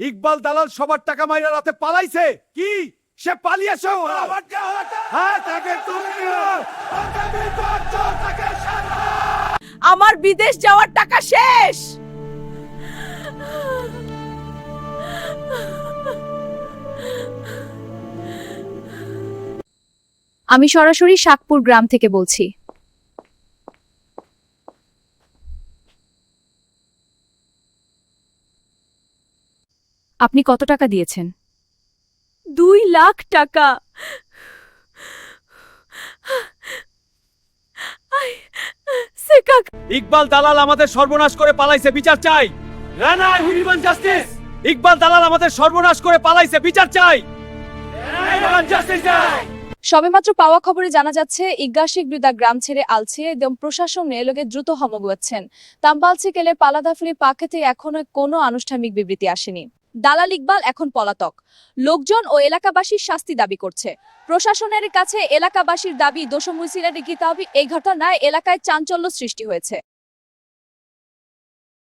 ইকবাল দালাল সবার টাকা মাইরা রাতে পালাইছে। কি সে পালিয়েছে? হ্যাঁ, তাকে তুমি আমার বিদেশ যাওয়ার টাকা শেষ। আমি সরাসরি শাকপুর গ্রাম থেকে বলছি। আপনি কত টাকা দিয়েছেন? 2 লাখ টাকা। ইকবাল দালাল আমাদের সর্বনাশ করে পালাইছে, বিচার চাই। Rana human justice. ইকবাল দালাল আমাদের সর্বনাশ করে পালাইছে, বিচার চাই। জাস্টিস চাই। সবেমাত্র পাওয়া খবরে জানা যাচ্ছে ইগ্গাশিক বৃদা গ্রাম ছেড়ে আলছে এবং প্রশাসন এলোকে দ্রুত হমগুয়াচ্ছেন। তাম্বালছি কেলে পালাদাফুলি পাকেতে এখনো কোনো আনুষ্ঠানিক বিবৃতি আসেনি। দালাল ইকবাল এখন পলাতক। লোকজন ও এলাকাবাসীর শাস্তি দাবি করছে। প্রশাসনের কাছে এলাকাবাসীর দাবি দোষমুসিলের কিতাবি এই ঘটনায় এলাকায় চাঞ্চল্য সৃষ্টি হয়েছে।